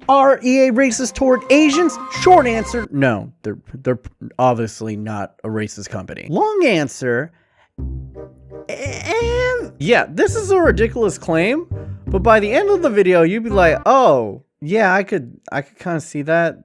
Are EA racist toward Asians? Short answer, no. They're obviously not a racist company. Long answer, and yeah, this is a ridiculous claim, but by the end of the video, you'd be like, oh, yeah, I could kind of see that.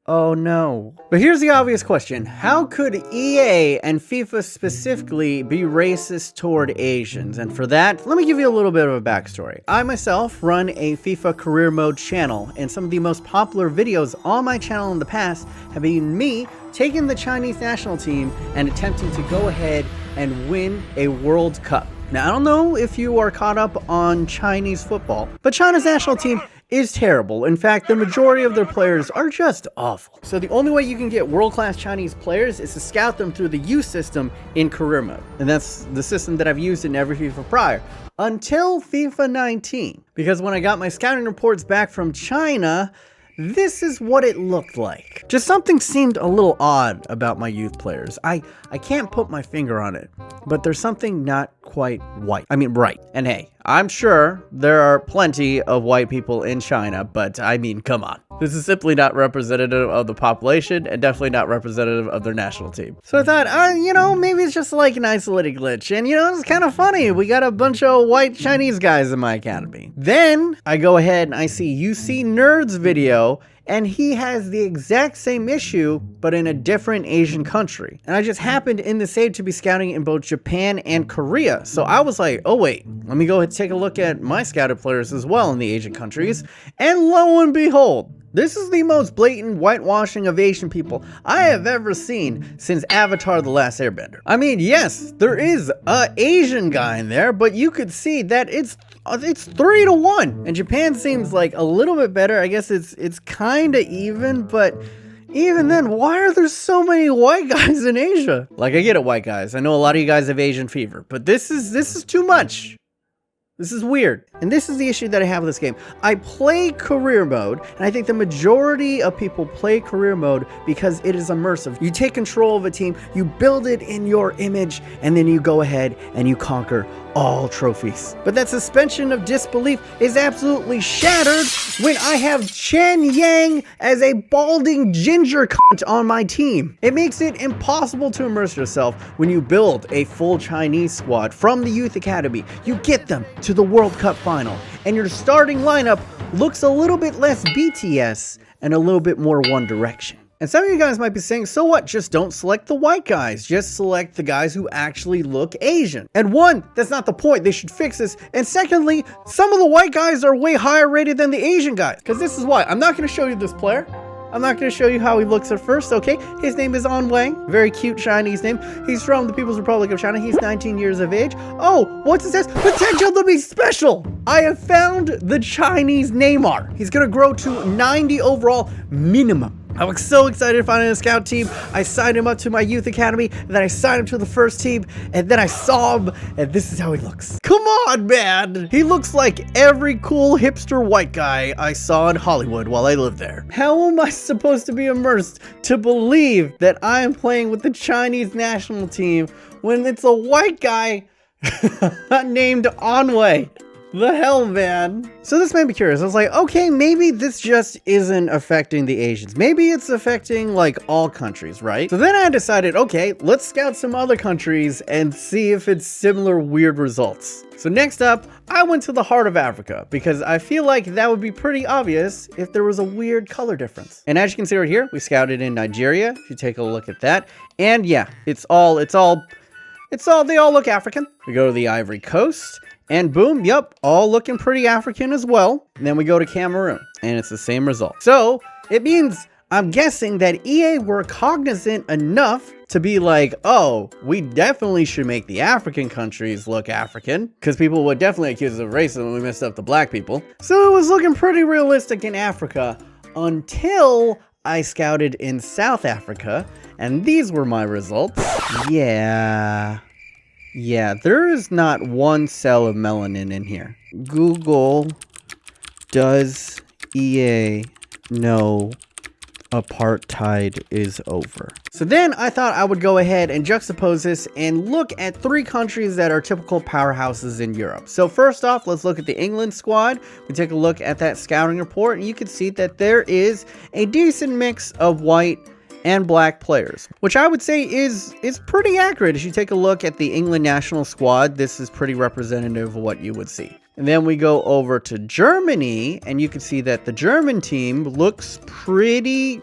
Oh no. But here's the obvious question. How could EA and FIFA specifically be racist toward Asians? And for that, let me give you a little bit of a backstory. I myself run a FIFA career mode channel, and some of the most popular videos on my channel in the past have been me taking the Chinese national team and attempting to go ahead and win a World Cup. Now, I don't know if you are caught up on Chinese football, but China's national team is terrible. In fact, the majority of their players are just awful. So the only way you can get world-class Chinese players is to scout them through the youth system in career mode. And that's the system that I've used in every FIFA prior, until FIFA 19. Because when I got my scouting reports back from China, this is what it looked like. Just something seemed a little odd about my youth players. I can't put my finger on it, but there's something not quite right. And hey, I'm sure there are plenty of white people in China, but I mean, come on. This is simply not representative of the population and definitely not representative of their national team. So I thought, you know, maybe it's just like an isolated glitch. And, you know, it's kind of funny. We got a bunch of white Chinese guys in my academy. Then I go ahead and I see UC Nerd's video, and he has the exact same issue, but in a different Asian country. And I just happened in the save to be scouting in both Japan and Korea. So I was like, oh wait, let me go ahead and take a look at my scouted players as well in the Asian countries. And lo and behold, this is the most blatant whitewashing of Asian people I have ever seen since Avatar: The Last Airbender. I mean, yes, there is an Asian guy in there, but you could see that it's 3-1. And Japan seems like a little bit better. I guess it's kind of even, but even then, why are there so many white guys in Asia? Like, I get it, white guys. I know a lot of you guys have Asian fever, but this is too much. This is weird. And this is the issue that I have with this game. I play career mode, and I think the majority of people play career mode because it is immersive. You take control of a team, you build it in your image, and then you go ahead and you conquer all trophies. But that suspension of disbelief is absolutely shattered when I have Chen Yang as a balding ginger cunt on my team. It makes it impossible to immerse yourself when you build a full Chinese squad from the youth academy. You get them to the World Cup final, and your starting lineup looks a little bit less BTS and a little bit more One Direction. And some of you guys might be saying, so what? Just don't select the white guys. Just select the guys who actually look Asian. And one, that's not the point. They should fix this. And secondly, some of the white guys are way higher rated than the Asian guys. Because this is why. I'm not going to show you this player. I'm not going to show you how he looks at first, okay? His name is An Wei. Very cute Chinese name. He's from the People's Republic of China. He's 19 years of age. Oh, what's it says? Potential to be special. I have found the Chinese Neymar. He's going to grow to 90 overall minimum. I was so excited to find him in a scout team. I signed him up to my youth academy, and then I signed him to the first team, and then I saw him, and this is how he looks. Come on, man! He looks like every cool hipster white guy I saw in Hollywood while I lived there. How am I supposed to be immersed to believe that I am playing with the Chinese national team when it's a white guy named An Wei? The hell, man. So this made me curious. I was like, okay, maybe this just isn't affecting the Asians. Maybe it's affecting like all countries, right? So then I decided, okay, let's scout some other countries and see if it's similar weird results. So next up, I went to the heart of Africa because I feel like that would be pretty obvious if there was a weird color difference. And as you can see right here, we scouted in Nigeria. If you take a look at that, and yeah, they all look African. We go to the Ivory Coast. And boom, yep, all looking pretty African as well. And then we go to Cameroon, and it's the same result. So it means, I'm guessing that EA were cognizant enough to be like, oh, we definitely should make the African countries look African, because people would definitely accuse us of racism when we messed up the black people. So it was looking pretty realistic in Africa until I scouted in South Africa, and these were my results. Yeah, there is not one cell of melanin in here. Google, does EA know Apartheid is over. So then I thought I would go ahead and juxtapose this and look at 3 countries that are typical powerhouses in Europe. So first off, let's look at the England squad. We take a look at that scouting report, and you can see that there is a decent mix of white and black players, which I would say is pretty accurate. As you take a look at the England national squad, this is pretty representative of what you would see. And then we go over to Germany, and you can see that the German team looks pretty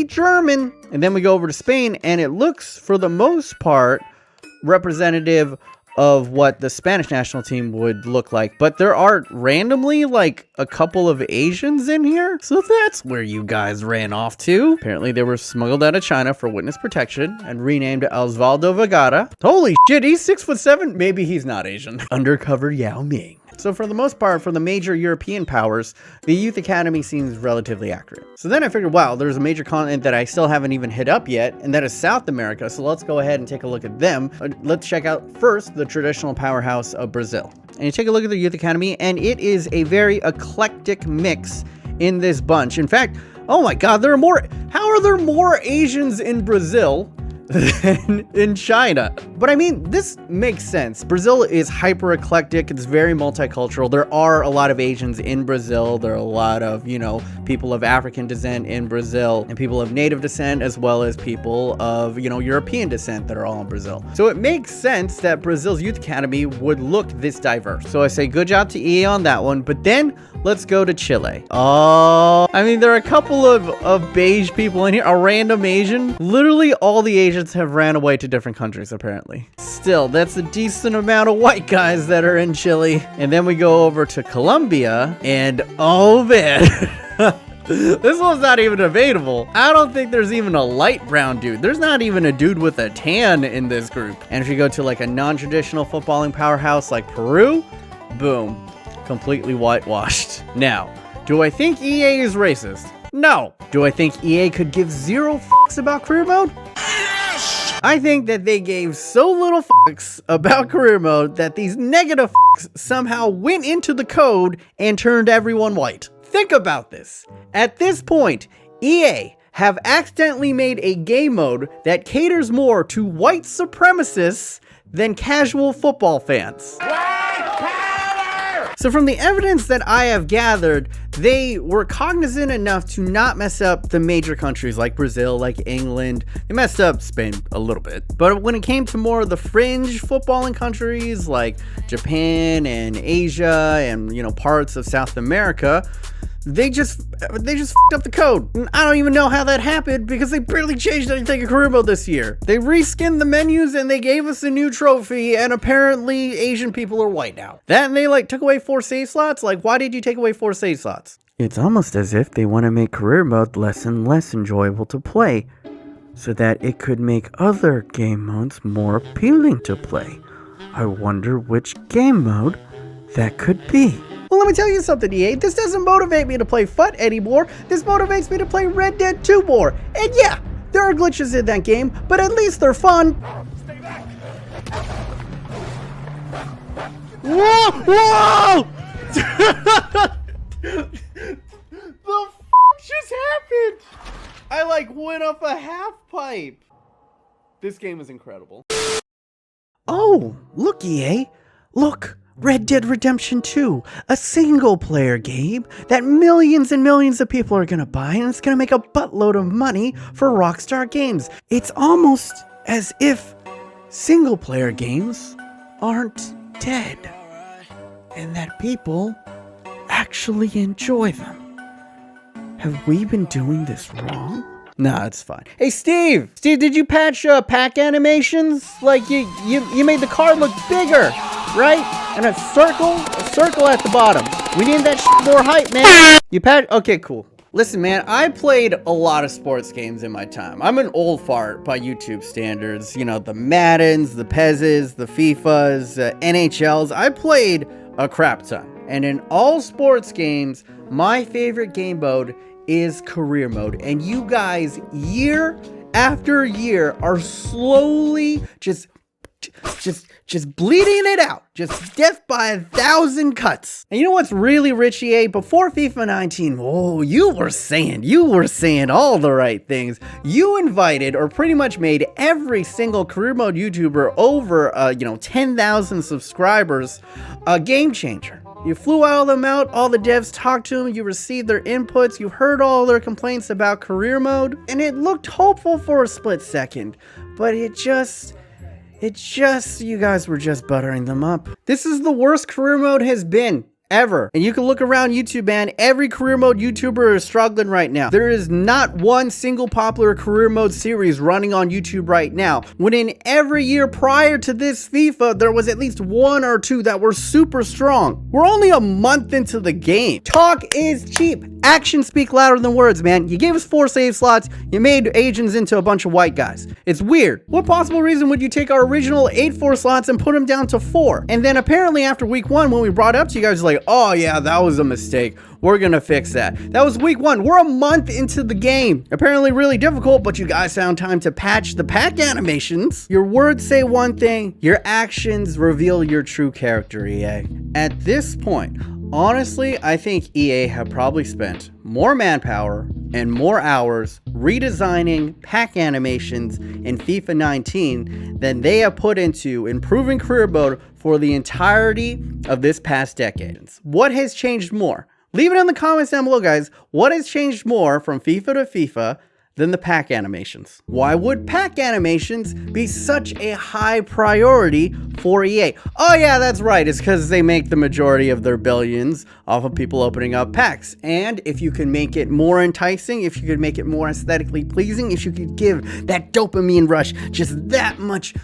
German. And then we go over to Spain, and it looks, for the most part, representative of what the Spanish national team would look like. But there are randomly like a couple of Asians in here. So that's where you guys ran off to. Apparently they were smuggled out of China for witness protection and renamed Osvaldo Vergara. Holy shit, he's 6'7". Maybe he's not Asian. Undercover Yao Ming. So for the most part, for the major European powers, the Youth Academy seems relatively accurate. So then I figured, wow, there's a major continent that I still haven't even hit up yet, and that is South America. So let's go ahead and take a look at them. Let's check out first the traditional powerhouse of Brazil. And you take a look at the Youth Academy, and it is a very eclectic mix in this bunch. In fact, oh my God, how are there more Asians in Brazil than in China? But I mean, this makes sense. Brazil is hyper eclectic. It's very multicultural. There are a lot of Asians in Brazil. There are a lot of, people of African descent in Brazil, and people of native descent, as well as people of, European descent that are all in Brazil. So it makes sense that Brazil's Youth Academy would look this diverse. So I say good job to EA on that one. But then let's go to Chile. Oh, I mean, there are a couple of beige people in here. A random Asian. Literally all the Asians have ran away to different countries, apparently. Still, that's a decent amount of white guys that are in Chile. And then we go over to Colombia, and oh man, this one's not even debatable. I don't think there's even a light brown dude. There's not even a dude with a tan in this group. And if you go to like a non-traditional footballing powerhouse like Peru, boom, completely whitewashed. Now, do I think EA is racist? No. Do I think EA could give 0 fucks about career mode? I think that they gave so little fucks about career mode that these negative fucks somehow went into the code and turned everyone white. Think about this. At this point, EA have accidentally made a game mode that caters more to white supremacists than casual football fans. So from the evidence that I have gathered, they were cognizant enough to not mess up the major countries like Brazil, like England. They messed up Spain a little bit. But when it came to more of the fringe footballing countries like Japan and Asia and, parts of South America, they just fucked up the code. And I don't even know how that happened because they barely changed anything in career mode this year. They reskinned the menus and they gave us a new trophy, and apparently Asian people are white now. That, and they took away 4 save slots? Why did you take away 4 save slots? It's almost as if they want to make career mode less and less enjoyable to play, so that it could make other game modes more appealing to play. I wonder which game mode that could be. Well, let me tell you something, EA. This doesn't motivate me to play FUT anymore. This motivates me to play Red Dead 2 more. And yeah, there are glitches in that game, but at least they're fun. Stay back. Whoa! Whoa! The f just happened? I went up a half pipe. This game is incredible. Oh, look, EA. Look. Red Dead Redemption 2, a single-player game that millions and millions of people are gonna buy, and it's gonna make a buttload of money for Rockstar Games. It's almost as if single-player games aren't dead, and that people actually enjoy them. Have we been doing this wrong? Nah, it's fine. Hey, Steve! Steve, did you patch pack animations? You made the card look bigger, right? And a circle at the bottom. We need that shit more hype, man. You okay, cool. Listen, man, I played a lot of sports games in my time. I'm an old fart by YouTube standards. The Maddens, the Pez's, the FIFAs, NHLs. I played a crap ton. And in all sports games, my favorite game mode is career mode. And you guys, year after year, are slowly just bleeding it out. Just death by 1,000 cuts. And you know what's really rich, EA? Before FIFA 19, oh, you were saying all the right things. You invited or pretty much made every single career mode YouTuber over, 10,000 subscribers a game changer. You flew all of them out, all the devs talked to them, you received their inputs, you heard all their complaints about career mode, and it looked hopeful for a split second, but it just, you guys were just buttering them up. This is the worst career mode has been ever. And you can look around YouTube, man. Every career mode YouTuber is struggling right now. There is not one single popular career mode series running on YouTube right now. When in every year prior to this FIFA, there was at least one or two that were super strong. We're only a month into the game. Talk is cheap. Actions speak louder than words, man. You gave us 4 save slots. You made Asians into a bunch of white guys. It's weird. What possible reason would you take our original 8 slots and put them down to 4? And then apparently after week 1, when we brought it up to you guys, like, oh yeah, that was a mistake. We're gonna fix that. That was week 1. We're a month into the game. Apparently really difficult, but you guys found time to patch the pack animations. Your words say one thing, your actions reveal your true character, EA. At this point, honestly, I think EA have probably spent more manpower and more hours redesigning pack animations in FIFA 19 than they have put into improving career mode for the entirety of this past decade. What has changed more? Leave it in the comments down below, guys. What has changed more from FIFA to FIFA than the pack animations? Why would pack animations be such a high priority for EA? Oh yeah, that's right. It's because they make the majority of their billions off of people opening up packs. And if you can make it more enticing, if you could make it more aesthetically pleasing, if you could give that dopamine rush just that much,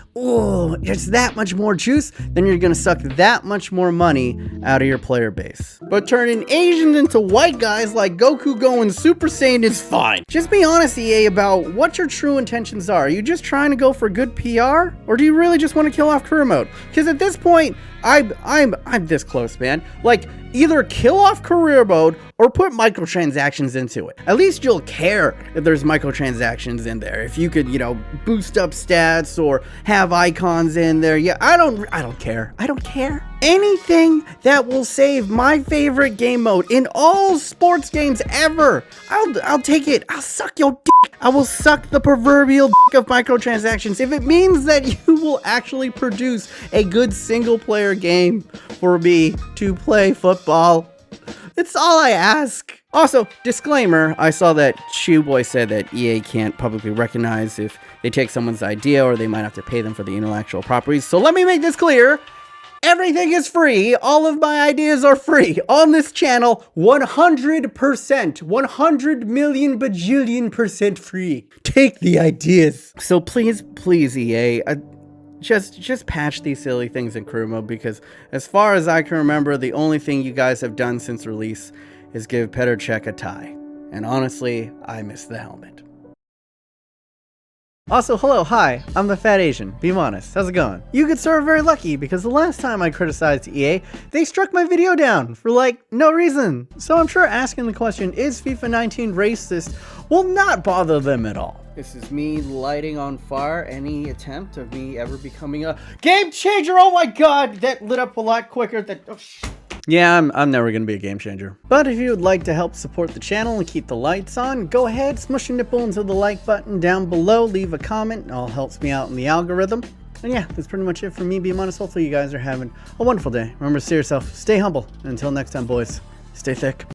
just that much more juice, then you're gonna suck that much more money out of your player base. But turning Asians into white guys like Goku going Super Saiyan is fine. Just be honest, EA, about what your true intentions are. Are you just trying to go for good PR? Or do you really just want to kill off career mode? Because at this point, I'm this close, man. Like, either kill off career mode or put microtransactions into it. At least you'll care if there's microtransactions in there. If you could, boost up stats or have icons in there. Yeah, I don't care. I don't care. Anything that will save my favorite game mode in all sports games ever. I'll take it. I'll suck your dick. I will suck the proverbial dick of microtransactions if it means that you will actually produce a good single player game for me to play football. It's all I ask. Also, disclaimer, I saw that Shoeboy said that EA can't publicly recognize if they take someone's idea or they might have to pay them for the intellectual properties. So let me make this clear. Everything is free. All of my ideas are free on this channel. 100%, 100 million bajillion percent free. Take the ideas. So please, EA, just patch these silly things in career mode, because as far as I can remember, the only thing you guys have done since release is give Petr Cech a tie. And honestly, I miss the helmet. Also, hello, hi, I'm the Fat Asian. Be honest, how's it going? You could sort of very lucky, because the last time I criticized EA, they struck my video down for like no reason. So I'm sure asking the question, is FIFA 19 racist, will not bother them at all. This is me lighting on fire any attempt of me ever becoming a game changer. Oh my god, that lit up a lot quicker than... Yeah, I'm never gonna be a game changer. But if you would like to help support the channel and keep the lights on, go ahead, smush your nipple into the like button down below, leave a comment, it all helps me out in the algorithm. And yeah, that's pretty much it for me, being honest. Hopefully you guys are having a wonderful day. Remember to stay yourself, stay humble, and until next time, boys, stay thick.